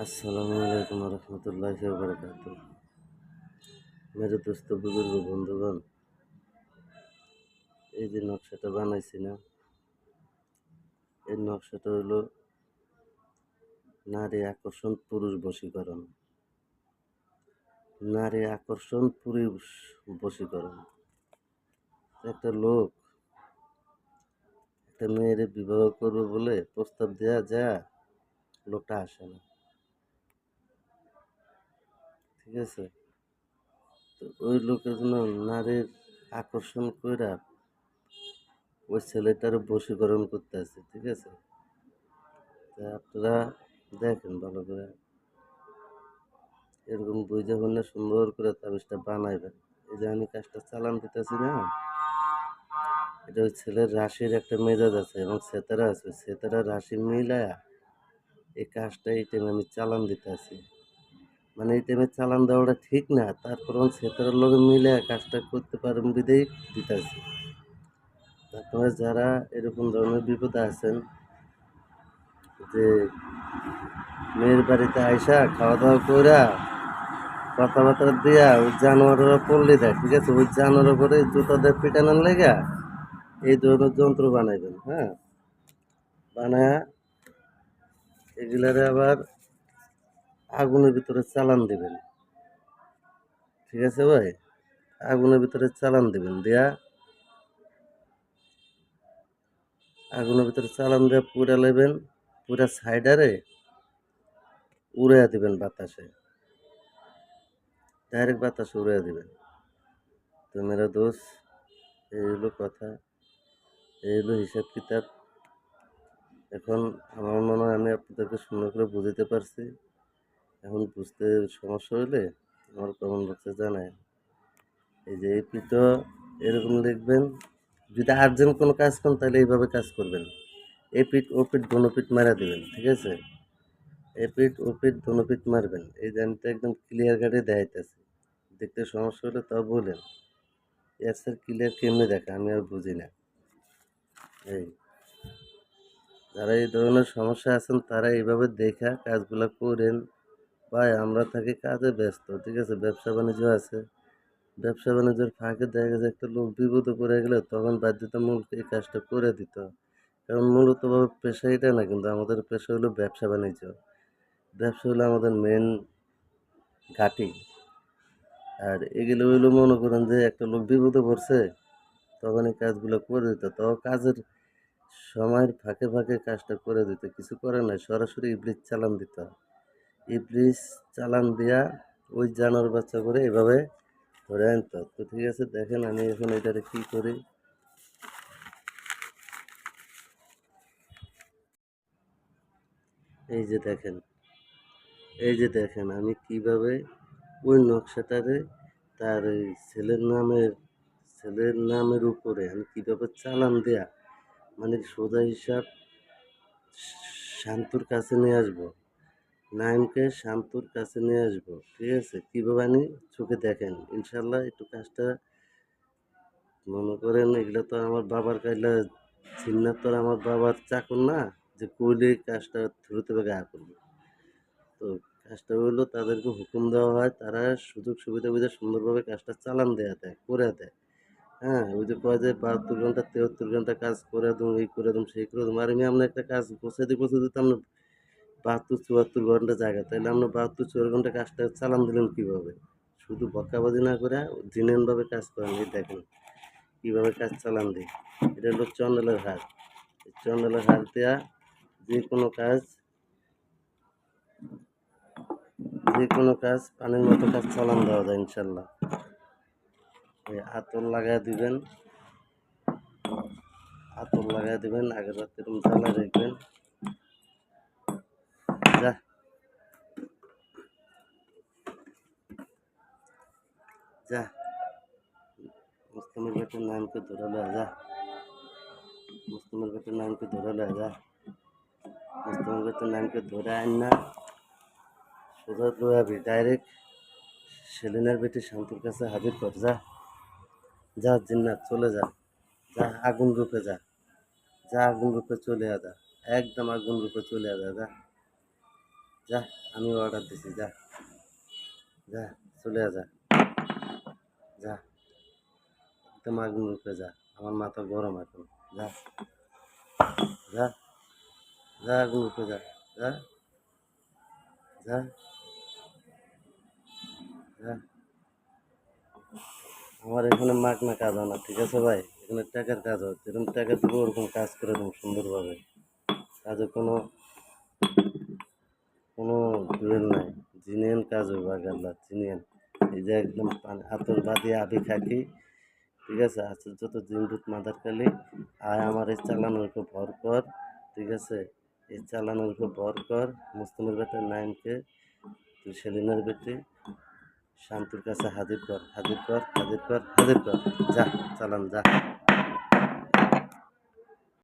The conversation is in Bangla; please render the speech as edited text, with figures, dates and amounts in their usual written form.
अस्सलाम वालेकुम रहमतुल्लाहि व बरकातुहू। मेरे दोस्त बुजुर्ग बंधुगण, এই যে নকশাটা বানাইছি না, এই নকশাটা হলো নারী আকর্ষণ পুরুষ বশীকরণ। নারী আকর্ষণ পুরুষ বশীকরণ। একটা লোক একটা মেয়ের বিবাহ করবে বলে প্রস্তাব দেয়া যায়, লোকটা আসে না, ঠিক আছে? তো ওই লোকের জন্য নারীর আকর্ষণ কইরা ওই ছেলেটার বশীকরণ করতে আছে, ঠিক আছে? তা আপনারা দেখেন ভালো করে, এরকম বুঝে শুনে সুন্দর করে তাবিজটা বানাইবেন। এই যে আমি কাজটা চালান দিতেছি না, এটা ওই ছেলের রাশির একটা মেজাজ আছে এবং সেতারা আছে, সেতারা রাশি মিলায়া এই কাজটা এই টাইমে আমি চালান দিতেছি। মানে এই টাইমে চালান দেওয়াটা ঠিক না, তারপর সেতারার লগে মিলে কাজটা করতে পারেন বিধেই দিতেছি। আপনারা যারা এরকম ধরনের বিপদে আছেন, যে মেয়ের বাড়িতে আইসা খাওয়া দাওয়া কইরা কথাবার্তা দিয়া ওই জানোয়াররা পল্লি দেয়, ঠিক আছে? ওই জানোয়ার করে জুতা দিয়ে পিটানোর লেগা এই ধরনের যন্ত্র বানাইবেন, হ্যাঁ? বানায়া এগুলারে আবার আগুনের ভিতরে চালান দিবেন, ঠিক আছে ভাই? আগুনের ভিতরে চালান দিবেন, দিয়া আগুনের ভিতরে চালান দিয়া পুরা লেবেন, পুরা সাইডারে উড়াইয়া দিবেন বাতাসে, ডাইরেক্ট বাতাসে উড়াইয়া দিবেন। তো মেরা দোষ, এই হলো কথা, এই হলো হিসাব কিতাব। এখন আমার মনে হয় আমি আপনাদেরকে সুন্দর করে বুঝাতে পারছি। এখন বুঝতে সমস্যা হইলে আমার কমেন্ট বক্সে জানায়। এই যে এপিটো এরকম লিখবেন, যদি আর্জেন্ট কোনো কাজ করেন তাহলে এইভাবে কাজ করবেন। এপিট ওপিট দোনোপিট মারা দিবেন, ঠিক আছে? এপিট ওপিট দোনোপিট মারবেন। এই যে আমি তো একদম ক্লিয়ার কাটে দেখাইতেছি। দেখতে সমস্যা হলে তাও বলেন। এর স্যার ক্লিয়ার কেমনে দেখা আমি আর বুঝি না। এই যারা এই ধরনের সমস্যা আছেন তারা এইভাবে দেখা কাজগুলো করেন। ভাই আমরা থাকি কাজে ব্যস্ত, ঠিক আছে? ব্যবসা বাণিজ্য আছে, ব্যবসা বাণিজ্যের ফাঁকে দেখা গেছে একটা লোক বিপদে পড়ে গেলে তখন বাধ্যতামূলক এই কাজটা করে দিত। কারণ মূলতভাবে পেশা এটা না, কিন্তু আমাদের পেশা হলো ব্যবসা বাণিজ্য। ব্যবসা হলো আমাদের মেন ঘাঁটি। আর এগুলো হইলো মনে করেন যে একটা লোক বিপদে পড়ছে তখন এই কাজগুলো করে দিত, তো কাজের সময়ের ফাঁকে ফাঁকে কাজটা করে দিত, কিছু করে না, সরাসরি ইবলিশ চালান দিত। ইবলিশ চালান দিয়া ওই জানোয়ার বাচ্চা করে এভাবে ধরে আনতো। তো ঠিক আছে, দেখেন আমি এখন এটারে কি করি। এই যে দেখেন, এই যে দেখেন আমি কিভাবে ওই নকশাটারে তার ওই ছেলের নামের উপরে আমি কিভাবে চালান দেয়া, মানে সোজা হিসাব শান্তুর কাছে নিয়ে আসবো, নাইমকে শান্তুর কাছে নিয়ে আসবো, ঠিক আছে? কীভাবে আমি চোখে দেখেন, ইনশাল্লাহ একটু কাজটা মনে করেন। এগুলো তো আমার বাবার কাইলা ছিন্নার, তো আমার বাবার চাকর না যে কইলে কাজটা দ্রুত গায়ে করবে। তো কাজটা হইলো তাদেরকে হুকুম দেওয়া হয়, তারা সুযোগ সুবিধা বুঝে সুন্দরভাবে কাজটা চালান দেয়া দেয়, করে দেয়। হ্যাঁ, ওই যে কয় যে ৭২ ঘন্টা ৭৩ ঘন্টা কাজ করে দুম, এই করে দুম, সেই করে দুম। আর আমি আপনার একটা কাজ গোছাইতে দিতে আপনার ৭২ ৭৪ ঘন্টা জায়গা, তাইলে আপনার ৭২ ৭৪ ঘন্টা কাজটা চালান দিলেন কীভাবে? শুধু বকাবাজি না করে জিনেনভাবে কাজ করেন। এই দেখেন কীভাবে কাজ চালান দিই। এটা হলো চন্ডালের হাত। চন্ডালের হাত দেয়া যে কোনো কাজ, যে কোনো কাজ পানির মতো কাজ চালান দেওয়া যায় ইনশাল্লাহ। এই আতর লাগায় দিবেন, আতর লাগায় দিবেন, আগের রাতে এরকম জ্বালায় রাখবেন। যা যা মুস্তমির বেটার নামকে ধরে লয়া যা, মুস্তমির বেটার নামকে ধরে লয়া যা, মুস্তমির বেটার নামকে ধরে আইন না সোজা লয়াবি ডাইরেক্ট সেলিনার বেটি শান্তুর কাছে হাজির কর। যা যা জিন্নাত চলে যা, যা আগুন রূপে যা, যা আগুন রূপে চলে যা, একদম আগুন রূপে চলে যা, যা যা, আমি অর্ডার দিছি, যা যা, চলে যা, যা, একদম আগুন রূপে যা, আমার মাথা গরম এখন, যা যা, যা আগুন রূপে যা, যা যা, যা। আমার এখানে মাগনা কাজ হয় না, ঠিক আছে ভাই? এখানে টাকার কাজ হয়, যেরকম টাকা দেবো ওরকম কাজ করে দেবো সুন্দরভাবে। কাজে কোনো কোনো ডুয়েল নাই, জিনিয়ান কাজ হবে আগাল্লা, জিনিয়ান। এই যে একদম হাতর বাদি আবি খাকি, ঠিক আছে? আছে যত জিনরুত মাদার কালি, আয় আমার এই চালানোর উপর ভর কর, ঠিক আছে? এই চালানোর উপর ভর কর, মুসলিমের বেটার নাইমকে, তুই সেলিনের বেটি, শান্তির কাছে হাজির কর, হাজির কর, হাজির কর, হাজির কর, যা, চালান যা।